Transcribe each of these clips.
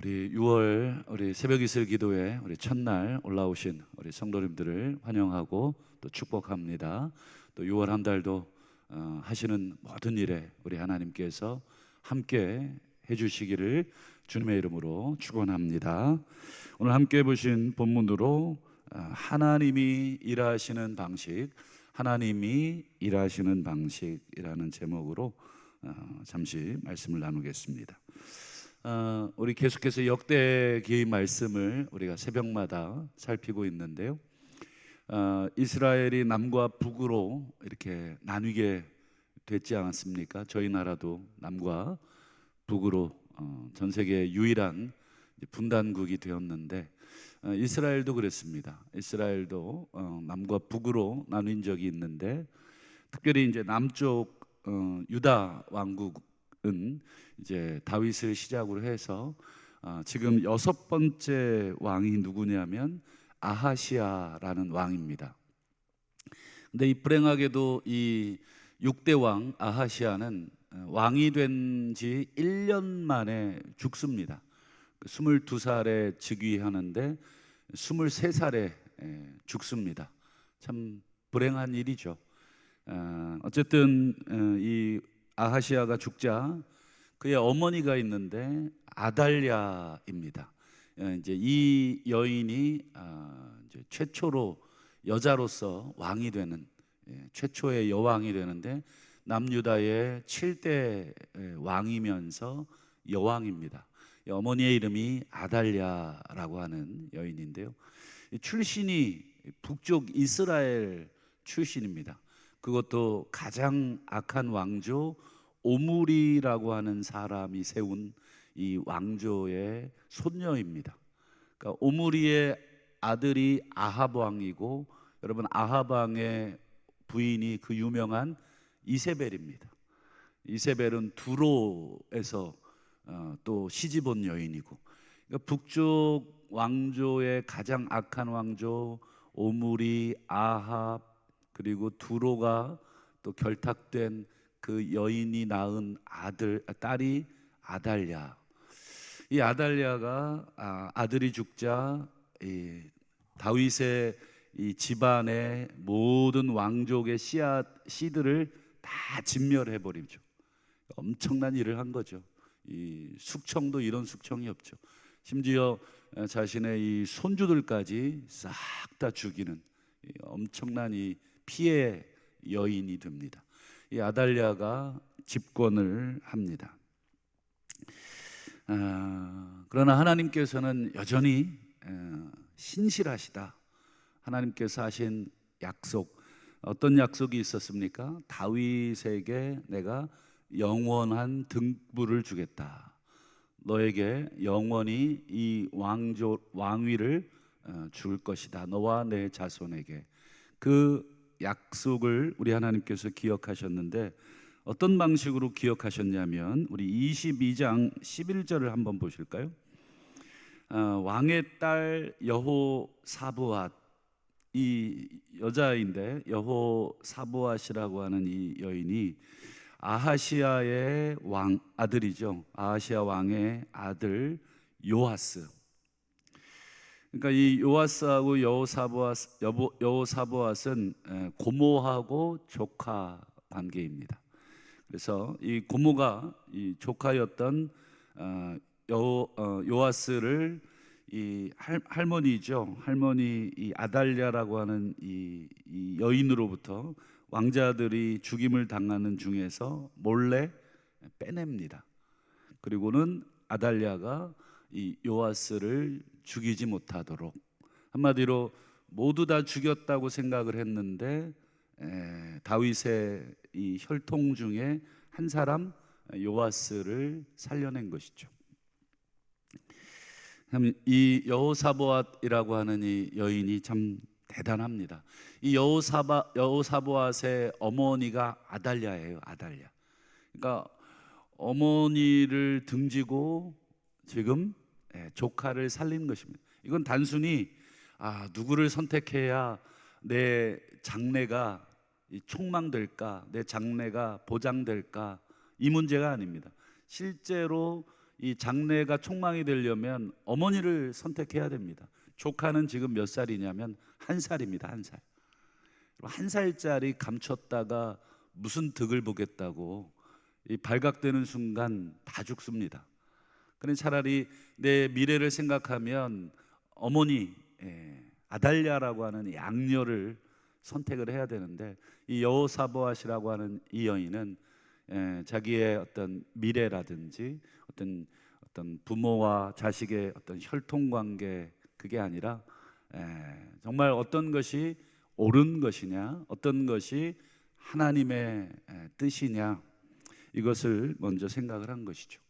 우리 6월 우리 새벽 이슬 기도회 우리 첫날 올라오신 우리 성도님들을 환영하고 또 축복합니다. 또 6월 한 달도 하시는 모든 일에 우리 하나님께서 함께 해주시기를 주님의 이름으로 축원합니다. 오늘 함께 보신 본문으로 하나님이 일하시는 방식, 하나님이 일하시는 방식이라는 제목으로 잠시 말씀을 나누겠습니다. 우리 계속해서 역대기의 말씀을 우리가 새벽마다 살피고 있는데요. 이스라엘이 남과 북으로 이렇게 나뉘게 됐지 않았습니까? 저희 나라도 남과 북으로 전 세계 유일한 분단국이 되었는데 이스라엘도 그랬습니다. 이스라엘도 남과 북으로 나뉜 적이 있는데 특별히 이제 남쪽 유다 왕국은 이제 다윗을 시작으로 해서 지금 6번째 왕이 누구냐면 아하시아라는 왕입니다. 근데 이 불행하게도 이 6대 왕 아하시아는 왕이 된 지 1년 만에 죽습니다. 22살에 즉위하는데 23살에 죽습니다. 참 불행한 일이죠. 어쨌든 이 아하시아가 죽자 그의 어머니가 있는데 아달랴입니다. 이제 이 여인이 이제 최초로 여자로서 왕이 되는 최초의 여왕이 되는데 남유다의 7대 왕이면서 여왕입니다. 어머니의 이름이 아달랴라고 하는 여인인데요. 출신이 북쪽 이스라엘 출신입니다. 그것도 가장 악한 왕조 오므리라고 하는 사람이 세운 이 왕조의 손녀입니다. 그러니까 오므리의 아들이 아합 왕이고, 여러분 아합 왕의 부인이 그 유명한 이세벨입니다. 이세벨은 두로에서 또 시집 온 여인이고, 그러니까 북쪽 왕조의 가장 악한 왕조 오므리, 아합, 그리고 두로가 또 결탁된 그 여인이 낳은 딸이 아달랴. 이 아달랴가 아들이 죽자 다윗의 이 집안의 모든 왕족의 씨들을 다 진멸해 버리죠. 엄청난 일을 한 거죠. 이 숙청도 이런 숙청이 없죠. 심지어 자신의 이 손주들까지 싹 다 죽이는 엄청난 이 피해 여인이 됩니다. 이 아달랴가 집권을 합니다. 그러나 하나님께서는 여전히 신실하시다. 하나님께서 하신 약속, 어떤 약속이 있었습니까? 다윗에게 내가 영원한 등불을 주겠다. 너에게 영원히 이 왕위를 줄 것이다. 너와 내 자손에게. 그 약속을 우리 하나님께서 기억하셨는데 어떤 방식으로 기억하셨냐면 우리 22장 11절을 한번 보실까요? 왕의 딸 여호사브앗, 이 여자인데 여호사브앗이라고 하는 이 여인이 아하시아의 아들이죠. 아하시아 왕의 아들 요아스. 그러니까 이 요아스하고 여호사브앗은 고모하고 조카 관계입니다. 그래서 이 고모가 이 조카였던 요아스를 이 할머니죠. 할머니 이 아달랴라고 하는 이 여인으로부터 왕자들이 죽임을 당하는 중에서 몰래 빼냅니다. 그리고는 아달랴가 이 요아스를 죽이지 못하도록, 한마디로 모두 다 죽였다고 생각을 했는데 다윗의 이 혈통 중에 한 사람 요아스를 살려낸 것이죠. 이 여호사보앗이라고 하는 이 여인이 참 대단합니다. 이 여호사보앗의 어머니가 아달랴예요. 아달랴. 그러니까 어머니를 등지고 지금 조카를 살린 것입니다. 이건 단순히 누구를 선택해야 내 장래가 촉망될까, 내 장래가 보장될까, 이 문제가 아닙니다. 실제로 이 장래가 촉망이 되려면 어머니를 선택해야 됩니다. 조카는 지금 몇 살이냐면 1살입니다. 1살. 1살짜리 감췄다가 무슨 득을 보겠다고 이 발각되는 순간 다 죽습니다. 그러니 차라리 내 미래를 생각하면 어머니 아달랴라고 하는 양녀를 선택을 해야 되는데, 이 여호사보앗이라고 하는 이 여인은 자기의 어떤 미래라든지 어떤 부모와 자식의 어떤 혈통 관계, 그게 아니라 정말 어떤 것이 옳은 것이냐, 어떤 것이 하나님의 뜻이냐, 이것을 먼저 생각을 한 것이죠.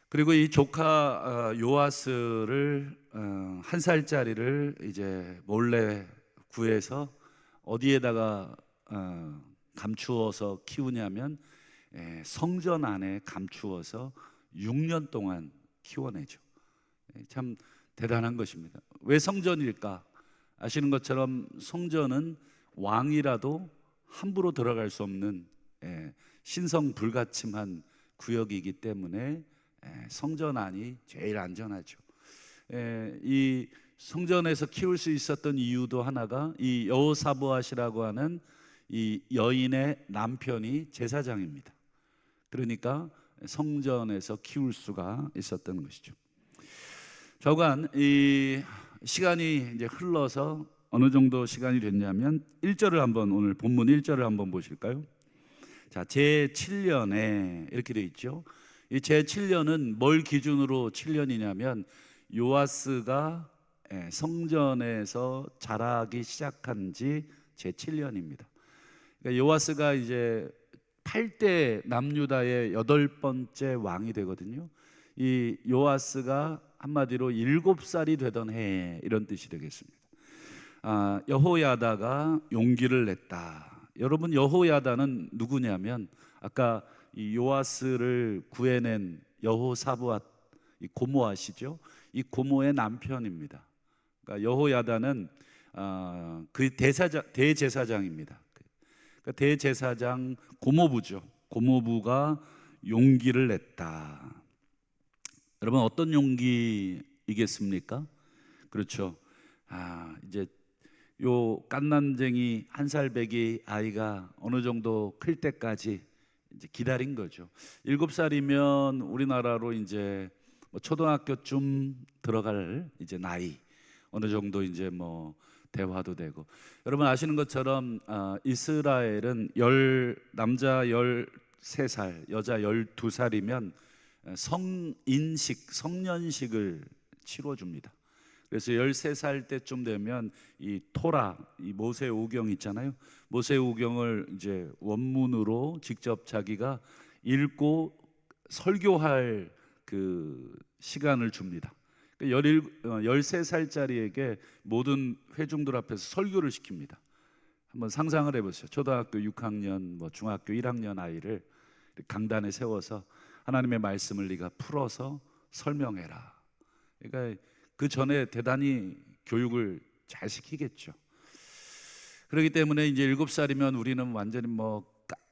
그리고 이 조카 요아스를 1살짜리를 이제 몰래 구해서 어디에다가 감추어서 키우냐면 성전 안에 감추어서 6년 동안 키워내죠. 참 대단한 것입니다. 왜 성전일까? 아시는 것처럼 성전은 왕이라도 함부로 들어갈 수 없는 신성 불가침한 구역이기 때문에 성전 안이 제일 안전하죠. 이 성전에서 키울 수 있었던 이유도 하나가 이 여호사보앗이라고 하는 이 여인의 남편이 제사장입니다. 그러니까 성전에서 키울 수가 있었던 것이죠. 저간 이 시간이 이제 흘러서 어느 정도 시간이 됐냐면 1절을 한번, 오늘 본문 1절을 한번 보실까요? 자, 제7년에 이렇게 되어 있죠. 이 제7년은 뭘 기준으로 7년이냐면 요아스가 성전에서 자라기 시작한 지 제7년입니다. 그러니까 요아스가 이제 8대 남유다의 8번째 왕이 되거든요. 이 요아스가 한마디로 7살이 되던 해에, 이런 뜻이 되겠습니다. 여호야다가 용기를 냈다. 여러분, 여호야다는 누구냐면 아까 이 요아스를 구해낸 여호사보앗, 이 고모 아시죠? 이 고모의 남편입니다. 그러니까 여호야다는 그 대제사장입니다. 그러니까 대제사장 고모부죠. 고모부가 용기를 냈다. 여러분, 어떤 용기이겠습니까? 그렇죠. 이제 요 갓난쟁이 1살배기 아이가 어느 정도 클 때까지 이제 기다린 거죠. 7살이면 우리나라로 이제 뭐 초등학교쯤 들어갈 이제 나이, 어느 정도 이제 뭐 대화도 되고. 여러분 아시는 것처럼 이스라엘은 남자 13살, 여자 12살이면 성년식을 치러줍니다. 그래서 13살 때쯤 되면 이 토라, 이 모세오경 있잖아요. 모세오경을 이제 원문으로 직접 자기가 읽고 설교할 그 시간을 줍니다. 13살짜리에게 모든 회중들 앞에서 설교를 시킵니다. 한번 상상을 해보세요. 초등학교 6학년, 뭐 중학교 1학년 아이를 강단에 세워서 하나님의 말씀을 네가 풀어서 설명해라. 그러니까 그 전에 대단히 교육을 잘 시키겠죠. 그렇기 때문에 이제 7살이면 우리는 완전히 뭐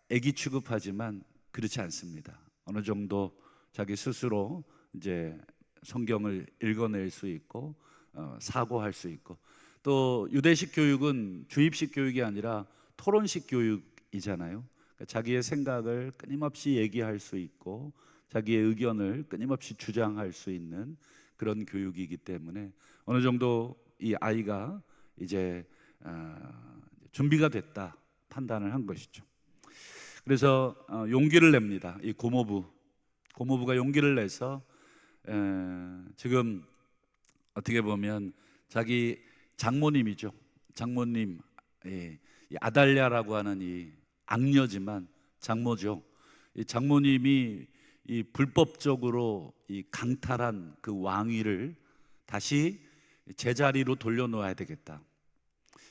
애기 취급하지만 그렇지 않습니다. 어느 정도 자기 스스로 이제 성경을 읽어낼 수 있고 사고할 수 있고, 또 유대식 교육은 주입식 교육이 아니라 토론식 교육이잖아요. 그러니까 자기의 생각을 끊임없이 얘기할 수 있고 자기의 의견을 끊임없이 주장할 수 있는 그런 교육이기 때문에 어느 정도 이 아이가 이제 준비가 됐다 판단을 한 것이죠. 그래서 용기를 냅니다. 이 고모부가 용기를 내서 지금 어떻게 보면 자기 장모님이죠. 장모님, 이 아달랴라고 하는 이 악녀지만 장모죠. 이 장모님이 이 불법적으로 이 강탈한 그 왕위를 다시 제자리로 돌려놓아야 되겠다.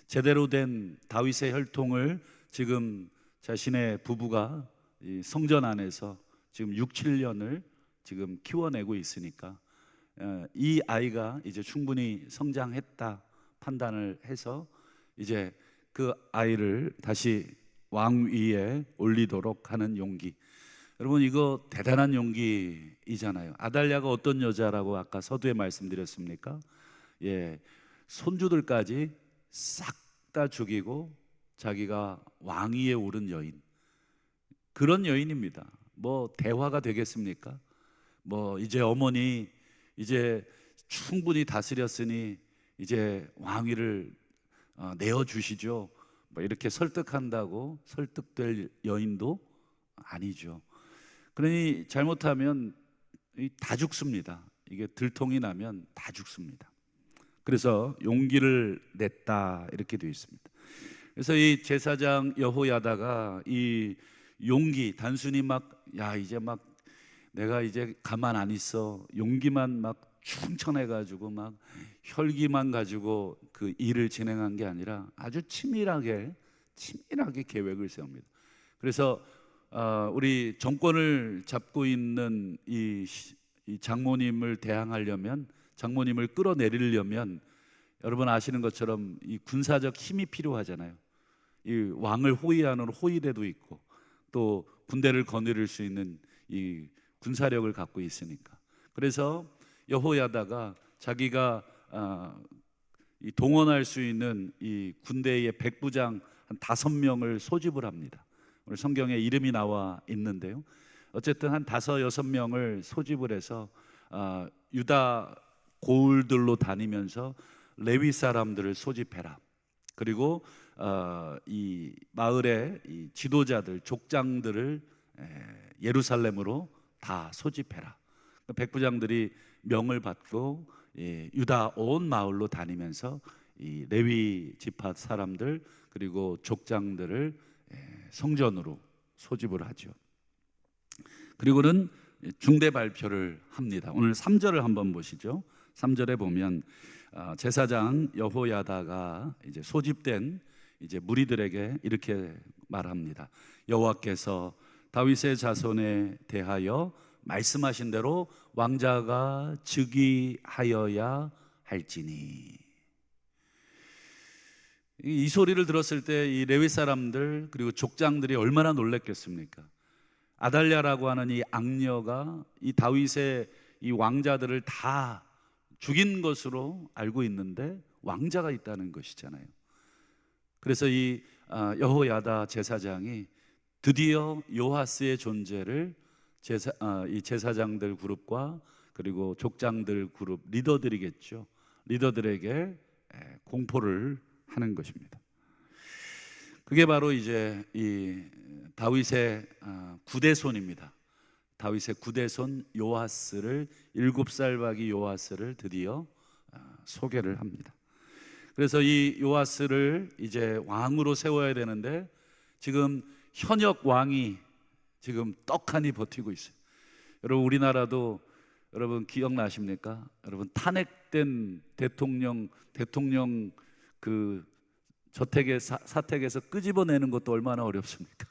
제대로 된 다윗의 혈통을 지금 자신의 부부가 이 성전 안에서 지금 6, 7년을 지금 키워내고 있으니까 이 아이가 이제 충분히 성장했다 판단을 해서 이제 그 아이를 다시 왕위에 올리도록 하는 용기. 여러분 이거 대단한 용기이잖아요. 아달랴가 어떤 여자라고 아까 서두에 말씀드렸습니까? 예, 손주들까지 싹 다 죽이고 자기가 왕위에 오른 여인, 그런 여인입니다. 뭐 대화가 되겠습니까? 뭐 이제 어머니 이제 충분히 다스렸으니 이제 왕위를 내어주시죠, 뭐 이렇게 설득한다고 설득될 여인도 아니죠. 그러니 잘못하면 다 죽습니다. 이게 들통이 나면 다 죽습니다. 그래서 용기를 냈다 이렇게 되어 있습니다. 그래서 이 제사장 여호야다가 이 용기, 단순히 막 야 이제 막 내가 이제 가만 안 있어, 용기만 막 충천해 가지고 막 혈기만 가지고 그 일을 진행한 게 아니라 아주 치밀하게 계획을 세웁니다. 그래서 우리 정권을 잡고 있는 이 장모님을 대항하려면, 장모님을 끌어내리려면 여러분 아시는 것처럼 이 군사적 힘이 필요하잖아요. 이 왕을 호위하는 호위대도 있고 또 군대를 거느릴 수 있는 이 군사력을 갖고 있으니까. 그래서 여호야다가 자기가 이 동원할 수 있는 이 군대의 백부장 한 5명을 소집을 합니다. 오늘 성경에 이름이 나와 있는데요. 어쨌든 한 5-6명을 소집을 해서 유다 고을들로 다니면서 레위 사람들을 소집해라. 그리고 이 마을의 이 지도자들, 족장들을 예루살렘으로 다 소집해라. 백부장들이 명을 받고 유다 온 마을로 다니면서 이 레위 지파 사람들 그리고 족장들을 성전으로 소집을 하죠. 그리고는 중대 발표를 합니다. 오늘 3절을 한번 보시죠. 3절에 보면 제사장 여호야다가 이제 소집된 이제 무리들에게 이렇게 말합니다. 여호와께서 다윗의 자손에 대하여 말씀하신 대로 왕자가 즉위하여야 할지니. 이 소리를 들었을 때 이 레위 사람들 그리고 족장들이 얼마나 놀랐겠습니까? 아달랴라고 하는 이 악녀가 이 다윗의 이 왕자들을 다 죽인 것으로 알고 있는데 왕자가 있다는 것이잖아요. 그래서 이 여호야다 제사장이 드디어 요하스의 존재를 이 제사장들 그룹과 그리고 족장들 그룹 리더들이겠죠. 리더들에게 공포를 하는 것입니다. 그게 바로 이제 이 다윗의 구대손입니다. 다윗의 구대손 요하스를 7살 박이 요하스를 드디어 소개를 합니다. 그래서 이 요하스를 이제 왕으로 세워야 되는데 지금 현역 왕이 지금 떡하니 버티고 있어요. 여러분 우리나라도 여러분 기억나십니까? 여러분 탄핵된 대통령 그 사택에서 끄집어내는 것도 얼마나 어렵습니까?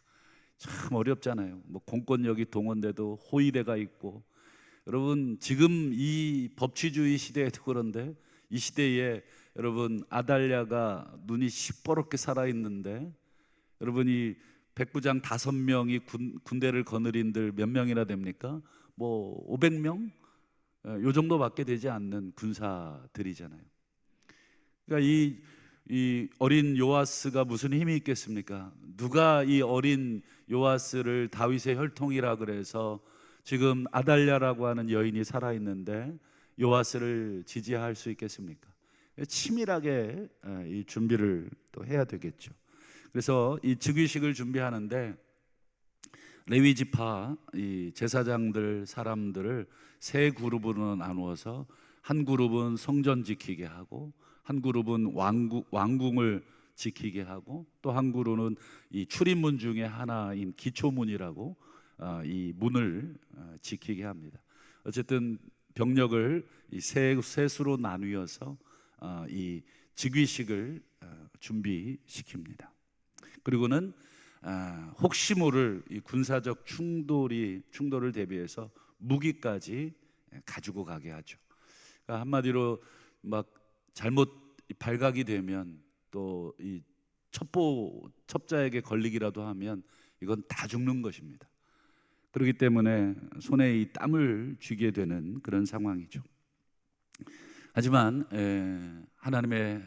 참 어렵잖아요. 뭐 공권력이 동원돼도 호위대가 있고. 여러분 지금 이 법치주의 시대에도 그런데 이 시대에 여러분 아달랴가 눈이 시퍼렇게 살아있는데 여러분이 백부장 5명이 군대를 거느린들 몇 명이나 됩니까? 뭐 500명? 요 정도밖에 되지 않는 군사들이잖아요. 그러니까 이 어린 요아스가 무슨 힘이 있겠습니까? 누가 이 어린 요아스를 다윗의 혈통이라 그래서 지금 아달랴라고 하는 여인이 살아있는데 요아스를 지지할 수 있겠습니까? 치밀하게 이 준비를 또 해야 되겠죠. 그래서 이 즉위식을 준비하는데 레위 지파 이 제사장들 사람들을 3그룹으로 나누어서 한 그룹은 성전 지키게 하고 한 그룹은 왕궁을 지키게 하고 또 한 그룹은 이 출입문 중에 하나인 기초문이라고 이 문을 지키게 합니다. 어쨌든 병력을 이 셋으로 나누어서 이 즉위식을 준비시킵니다. 그리고는 혹시 모를 이 군사적 충돌을 대비해서 무기까지 가지고 가게 하죠. 그러니까 한마디로 막 잘못 발각이 되면 또 이 첩자에게 걸리기라도 하면 이건 다 죽는 것입니다. 그렇기 때문에 손에 이 땀을 쥐게 되는 그런 상황이죠. 하지만 하나님의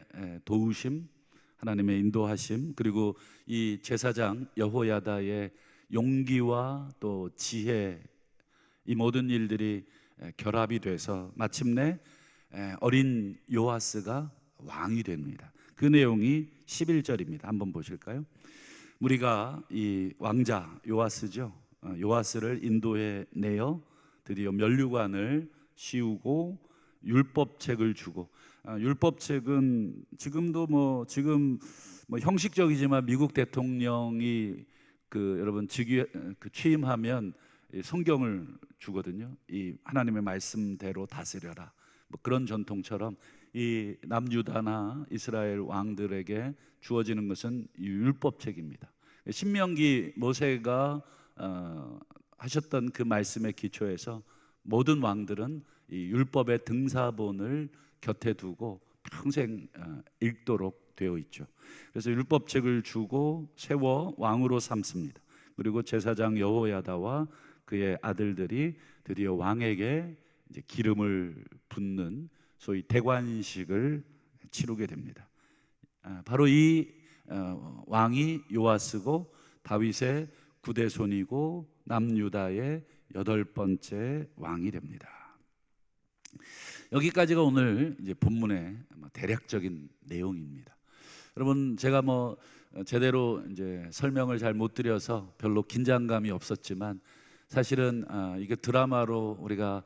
도우심, 하나님의 인도하심, 그리고 이 제사장 여호야다의 용기와 또 지혜, 이 모든 일들이 결합이 돼서 마침내 어린 요아스가 왕이 됩니다. 그 내용이 11절입니다. 한번 보실까요? 우리가 이 왕자 요아스죠. 요아스를 인도해 내어 드디어 면류관을 씌우고 율법책을 주고, 율법책은 지금도 지금 형식적이지만 미국 대통령이 여러분 취임하면 이 성경을 주거든요. 이 하나님의 말씀대로 다스려라, 그런 전통처럼 이 남유다나 이스라엘 왕들에게 주어지는 것은 이 율법책입니다. 신명기 모세가 하셨던 그 말씀의 기초에서 모든 왕들은 이 율법의 등사본을 곁에 두고 평생 읽도록 되어 있죠. 그래서 율법책을 주고 세워 왕으로 삼습니다. 그리고 제사장 여호야다와 그의 아들들이 드디어 왕에게 이제 기름을 붓는 소위 대관식을 치르게 됩니다. 바로 이 왕이 요아스고 다윗의 9대손이고 남유다의 8번째 왕이 됩니다. 여기까지가 오늘 이제 본문의 대략적인 내용입니다. 여러분, 제가 제대로 이제 설명을 잘 못 드려서 별로 긴장감이 없었지만, 사실은 이게 드라마로 우리가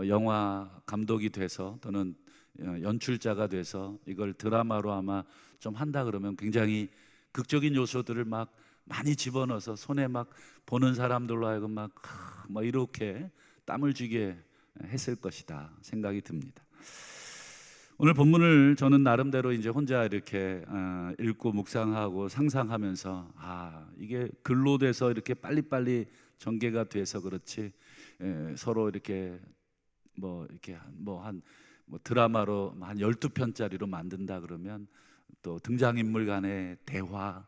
영화 감독이 돼서 또는 연출자가 돼서 이걸 드라마로 아마 좀 한다 그러면 굉장히 극적인 요소들을 많이 집어넣어서 손에 보는 사람들로 하여금 이렇게 땀을 쥐게 했을 것이다 생각이 듭니다. 오늘 본문을 저는 나름대로 이제 혼자 이렇게 읽고 묵상하고 상상하면서 이게 글로 돼서 이렇게 빨리빨리 전개가 돼서 그렇지, 서로 이렇게 드라마로 한 12편짜리로 만든다 그러면 또 등장인물 간의 대화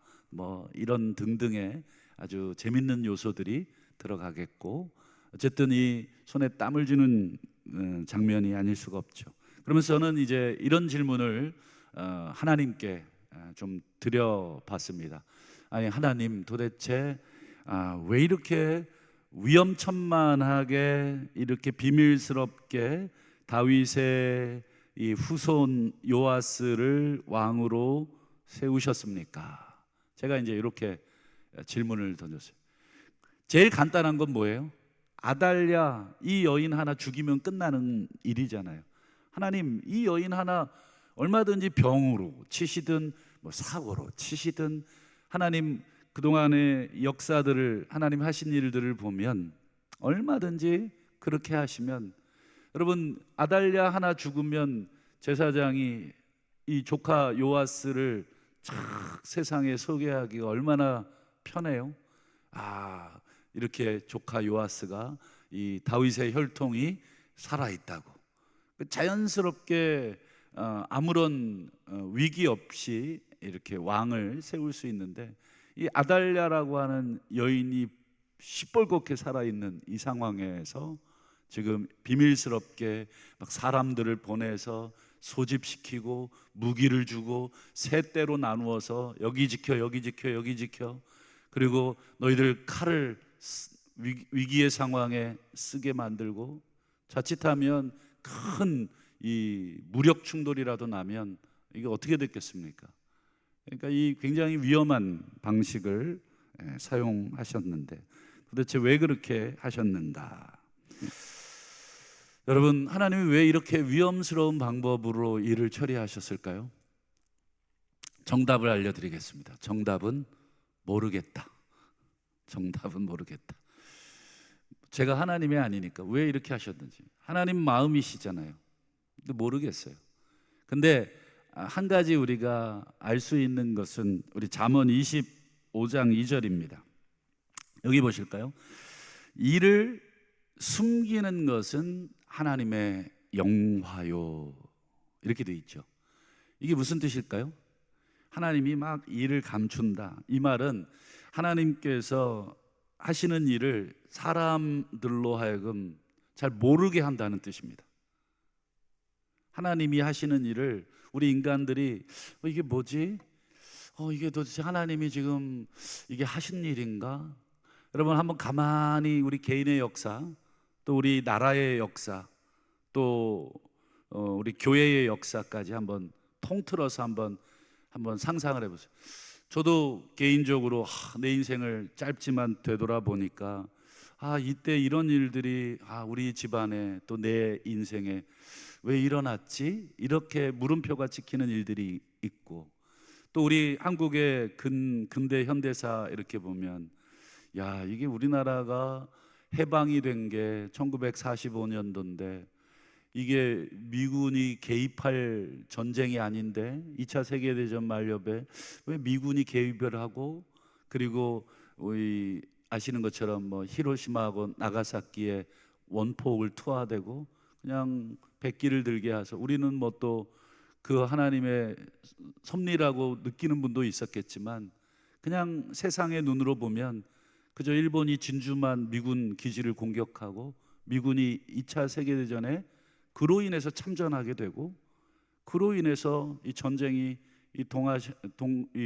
이런 등등의 아주 재밌는 요소들이 들어가겠고, 어쨌든 이 손에 땀을 쥐는 장면이 아닐 수가 없죠. 그러면서 저는 이제 이런 질문을 하나님께 좀 드려봤습니다. 아니, 하나님, 도대체 왜 이렇게 위험천만하게 이렇게 비밀스럽게 다윗의 이 후손 요아스를 왕으로 세우셨습니까? 제가 이제 이렇게 질문을 던졌어요. 제일 간단한 건 뭐예요? 아달랴, 이 여인 하나 죽이면 끝나는 일이잖아요. 하나님, 이 여인 하나 얼마든지 병으로 치시든 사고로 치시든, 하나님 그동안의 역사들을, 하나님 하신 일들을 보면 얼마든지 그렇게 하시면, 여러분, 아달랴 하나 죽으면 제사장이 이 조카 요아스를 세상에 소개하기가 얼마나 편해요. 이렇게 조카 요아스가 이 다윗의 혈통이 살아있다고 자연스럽게 아무런 위기 없이 이렇게 왕을 세울 수 있는데, 이 아달랴라고 하는 여인이 시뻘겋게 살아있는 이 상황에서 지금 비밀스럽게 사람들을 보내서 소집시키고 무기를 주고 세 대로 나누어서 여기 지켜, 여기 지켜, 여기 지켜, 그리고 너희들 칼을 위기의 상황에 쓰게 만들고, 자칫하면 큰 이 무력 충돌이라도 나면 이게 어떻게 됐겠습니까? 그러니까 이 굉장히 위험한 방식을 사용하셨는데, 도대체 왜 그렇게 하셨는가? 여러분, 하나님이 왜 이렇게 위험스러운 방법으로 일을 처리하셨을까요? 정답을 알려드리겠습니다. 정답은 모르겠다. 정답은 모르겠다. 제가 하나님이 아니니까 왜 이렇게 하셨는지, 하나님 마음이시잖아요. 근데 모르겠어요. 근데 한 가지 우리가 알 수 있는 것은 우리 잠언 25장 2절입니다. 여기 보실까요? 이를 숨기는 것은 하나님의 영화요, 이렇게 돼 있죠. 이게 무슨 뜻일까요? 하나님이 일을 감춘다. 이 말은 하나님께서 하시는 일을 사람들로 하여금 잘 모르게 한다는 뜻입니다. 하나님이 하시는 일을 우리 인간들이 이게 뭐지? 이게 도대체 하나님이 지금 이게 하신 일인가? 여러분 한번 가만히 우리 개인의 역사, 또 우리 나라의 역사, 또 우리 교회의 역사까지 한번 통틀어서 한번 상상을 해보세요. 저도 개인적으로 내 인생을 짧지만 되돌아보니까 이때 이런 일들이 우리 집안에 또 내 인생에 왜 일어났지? 이렇게 물음표가 찍히는 일들이 있고, 또 우리 한국의 근대 현대사 이렇게 보면 이게 우리나라가 해방이 된 게 1945년도인데 이게 미군이 개입할 전쟁이 아닌데 2차 세계대전 만렵에 왜 미군이 개입을 하고, 그리고 우리 아시는 것처럼 뭐 히로시마하고 나가사키에 원폭을 투하되고 그냥 백기를 들게 해서 우리는 뭐 또 그 하나님의 섭리라고 느끼는 분도 있었겠지만 그냥 세상의 눈으로 보면 그저 일본이 진주만 미군 기지를 공격하고 미군이 2차 세계대전에 그로 인해서 참전하게 되고, 그로 인해서 이 전쟁이 이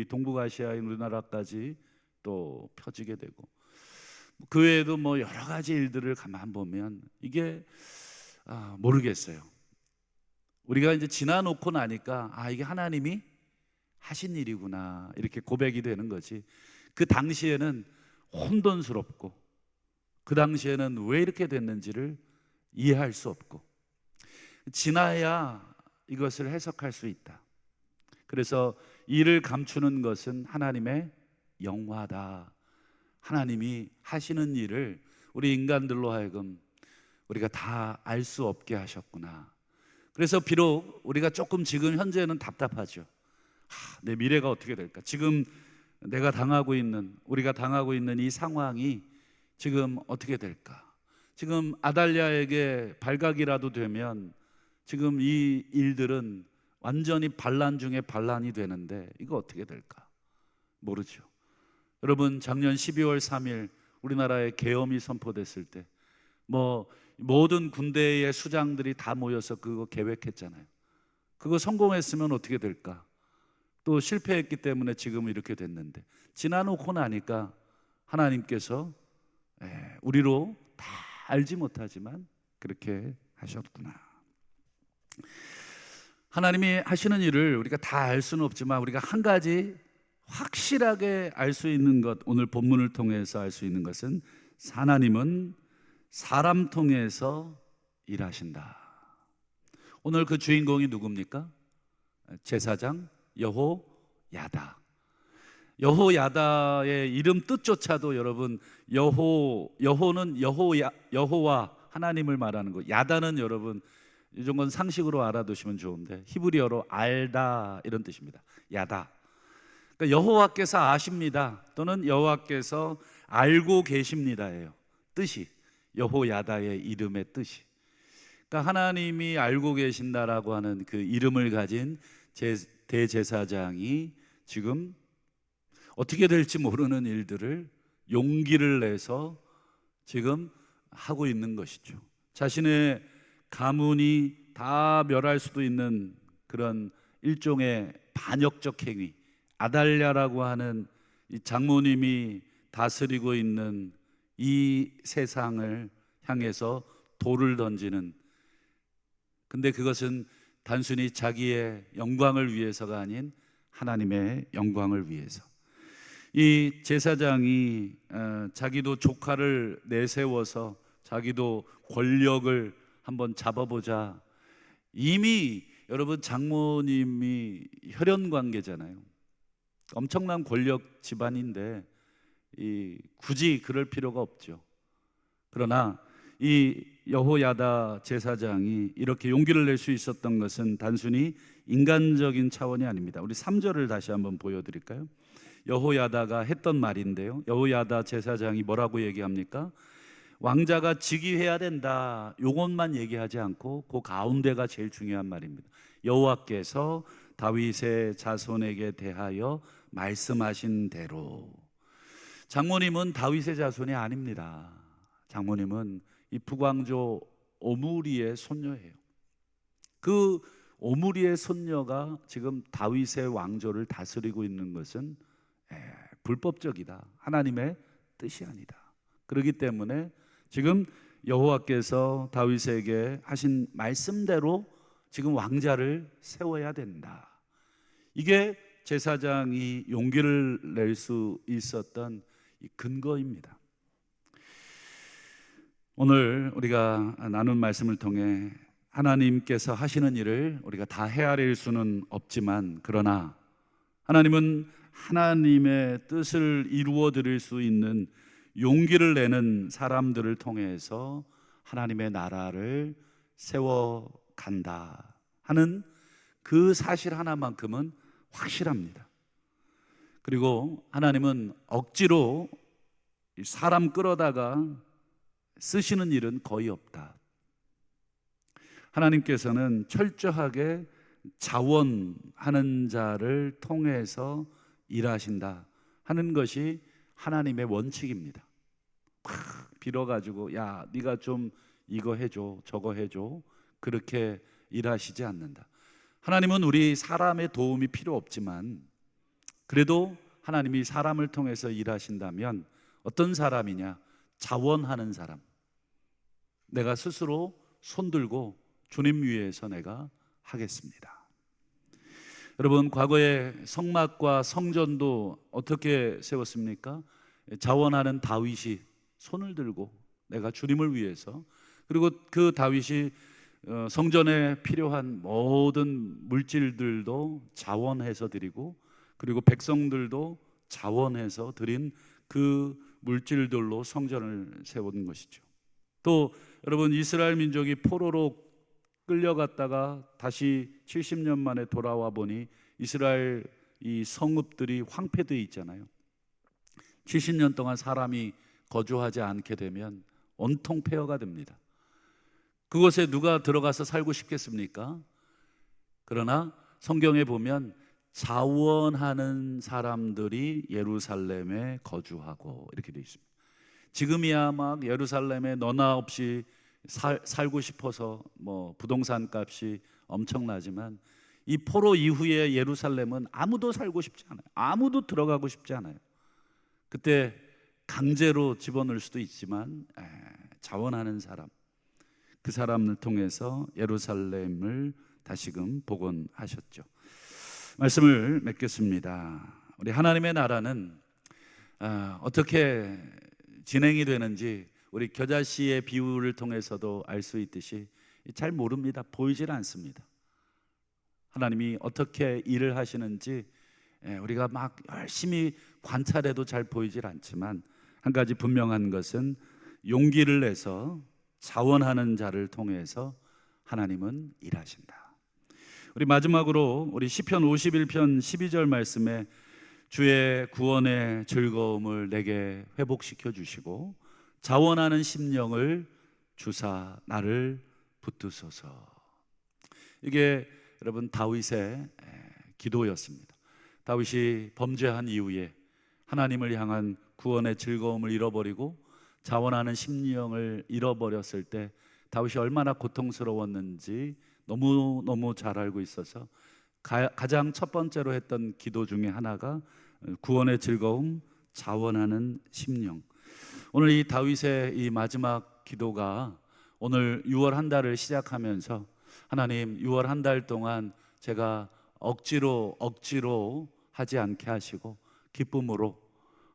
동북아시아의 우리나라까지 또 펴지게 되고, 그 외에도 뭐 여러 가지 일들을 가만 보면 이게 모르겠어요. 우리가 이제 지나놓고 나니까 이게 하나님이 하신 일이구나 이렇게 고백이 되는 거지, 그 당시에는 혼돈스럽고 그 당시에는 왜 이렇게 됐는지를 이해할 수 없고, 지나야 이것을 해석할 수 있다. 그래서 이를 감추는 것은 하나님의 영화다. 하나님이 하시는 일을 우리 인간들로 하여금 우리가 다 알 수 없게 하셨구나. 그래서 비록 우리가 조금 지금 현재는 답답하죠. 내 미래가 어떻게 될까? 지금 내가 당하고 있는, 우리가 당하고 있는 이 상황이 지금 어떻게 될까? 지금 아달랴에게 발각이라도 되면 지금 이 일들은 완전히 반란 중에 반란이 되는데 이거 어떻게 될까? 모르죠. 여러분 작년 12월 3일 우리나라에 계엄이 선포됐을 때 뭐 모든 군대의 수장들이 다 모여서 그거 계획했잖아요. 그거 성공했으면 어떻게 될까? 또 실패했기 때문에 지금 이렇게 됐는데, 지나놓고 나니까 하나님께서 우리로 다 알지 못하지만 그렇게 하셨구나. 하나님이 하시는 일을 우리가 다 알 수는 없지만 우리가 한 가지 확실하게 알 수 있는 것, 오늘 본문을 통해서 알 수 있는 것은 하나님은 사람 통해서 일하신다. 오늘 그 주인공이 누굽니까? 제사장 여호야다. 여호야다의 이름 뜻조차도 여러분 여호는 여호와 하나님을 말하는 거, 야다는 여러분 이런 건 상식으로 알아두시면 좋은데 히브리어로 알다 이런 뜻입니다. 야다. 그러니까 여호와께서 아십니다 또는 여호와께서 알고 계십니다예요. 뜻이 여호야다의 이름의 뜻이. 그러니까 하나님이 알고 계신다라고 하는 그 이름을 가진 대제사장이 지금 어떻게 될지 모르는 일들을 용기를 내서 지금 하고 있는 것이죠. 자신의 가문이 다 멸할 수도 있는 그런 일종의 반역적 행위, 아달랴라고 하는 이 장모님이 다스리고 있는 이 세상을 향해서 돌을 던지는, 근데 그것은 단순히 자기의 영광을 위해서가 아닌 하나님의 영광을 위해서. 이 제사장이 자기도 조카를 내세워서 자기도 권력을 한번 잡아보자. 이미 여러분 장모님이 혈연 관계잖아요. 엄청난 권력 집안인데 굳이 그럴 필요가 없죠. 그러나 이 여호야다 제사장이 이렇게 용기를 낼 수 있었던 것은 단순히 인간적인 차원이 아닙니다. 우리 3절을 다시 한번 보여드릴까요? 여호야다가 했던 말인데요, 여호야다 제사장이 뭐라고 얘기합니까? 왕자가 즉위해야 된다, 요것만 얘기하지 않고 그 가운데가 제일 중요한 말입니다. 여호와께서 다윗의 자손에게 대하여 말씀하신 대로. 장모님은 다윗의 자손이 아닙니다. 장모님은 이 북왕조 오므리의 손녀예요. 그 오므리의 손녀가 지금 다윗의 왕조를 다스리고 있는 것은 불법적이다. 하나님의 뜻이 아니다. 그렇기 때문에 지금 여호와께서 다윗에게 하신 말씀대로 지금 왕자를 세워야 된다. 이게 제사장이 용기를 낼 수 있었던 이 근거입니다. 오늘 우리가 나눈 말씀을 통해 하나님께서 하시는 일을 우리가 다 헤아릴 수는 없지만, 그러나 하나님은 하나님의 뜻을 이루어 드릴 수 있는 용기를 내는 사람들을 통해서 하나님의 나라를 세워간다 하는 그 사실 하나만큼은 확실합니다. 그리고 하나님은 억지로 사람 끌어다가 쓰시는 일은 거의 없다. 하나님께서는 철저하게 자원하는 자를 통해서 일하신다 하는 것이 하나님의 원칙입니다. 막 빌어가지고 야 네가 좀 이거 해줘 저거 해줘 그렇게 일하시지 않는다. 하나님은 우리 사람의 도움이 필요 없지만 그래도 하나님이 사람을 통해서 일하신다면 어떤 사람이냐? 자원하는 사람. 내가 스스로 손들고 주님 위해서 내가 하겠습니다. 여러분, 과거에 성막과 성전도 어떻게 세웠습니까? 자원하는 다윗이 손을 들고 내가 주님을 위해서, 그리고 그 다윗이 성전에 필요한 모든 물질들도 자원해서 드리고, 그리고 백성들도 자원해서 드린 그 물질들로 성전을 세운 것이죠. 또 여러분, 이스라엘 민족이 포로로 끌려갔다가 다시 70년 만에 돌아와 보니 이스라엘 이 성읍들이 황폐되어 있잖아요. 70년 동안 사람이 거주하지 않게 되면 온통 폐허가 됩니다. 그곳에 누가 들어가서 살고 싶겠습니까? 그러나 성경에 보면 자원하는 사람들이 예루살렘에 거주하고 이렇게 되어 있습니다. 지금이야 막 예루살렘에 너나 없이 살고 싶어서 뭐 부동산 값이 엄청나지만 이 포로 이후에 예루살렘은 아무도 살고 싶지 않아요. 아무도 들어가고 싶지 않아요. 그때 강제로 집어넣을 수도 있지만 자원하는 사람, 그 사람을 통해서 예루살렘을 다시금 복원하셨죠. 말씀을 맺겠습니다. 우리 하나님의 나라는 어떻게 진행이 되는지 우리 겨자씨의 비유를 통해서도 알 수 있듯이 잘 모릅니다. 보이질 않습니다. 하나님이 어떻게 일을 하시는지 우리가 막 열심히 관찰해도 잘 보이질 않지만, 한 가지 분명한 것은 용기를 내서 자원하는 자를 통해서 하나님은 일하신다. 우리 마지막으로 우리 시편 51편 12절 말씀에 주의 구원의 즐거움을 내게 회복시켜 주시고 자원하는 심령을 주사 나를 붙드소서. 이게 여러분 다윗의 기도였습니다. 다윗이 범죄한 이후에 하나님을 향한 구원의 즐거움을 잃어버리고 자원하는 심령을 잃어버렸을 때 다윗이 얼마나 고통스러웠는지 너무너무 잘 알고 있어서 가장 첫 번째로 했던 기도 중에 하나가 구원의 즐거움, 자원하는 심령. 오늘 이 다윗의 이 마지막 기도가 오늘 6월 한 달을 시작하면서 하나님 6월 한 달 동안 제가 억지로 하지 않게 하시고 기쁨으로,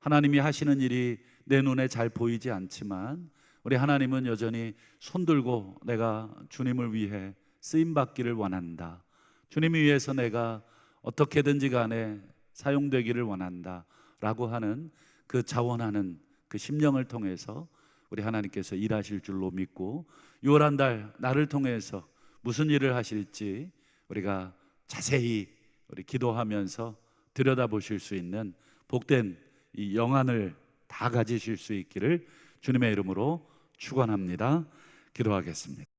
하나님이 하시는 일이 내 눈에 잘 보이지 않지만 우리 하나님은 여전히 손들고 내가 주님을 위해 쓰임받기를 원한다, 주님을 위해서 내가 어떻게든지 간에 사용되기를 원한다 라고 하는 그 자원하는 그 심령을 통해서 우리 하나님께서 일하실 줄로 믿고 6월 한 달 나를 통해서 무슨 일을 하실지 우리가 자세히 우리 기도하면서 들여다보실 수 있는 복된 이 영안을 다 가지실 수 있기를 주님의 이름으로 축원합니다. 기도하겠습니다.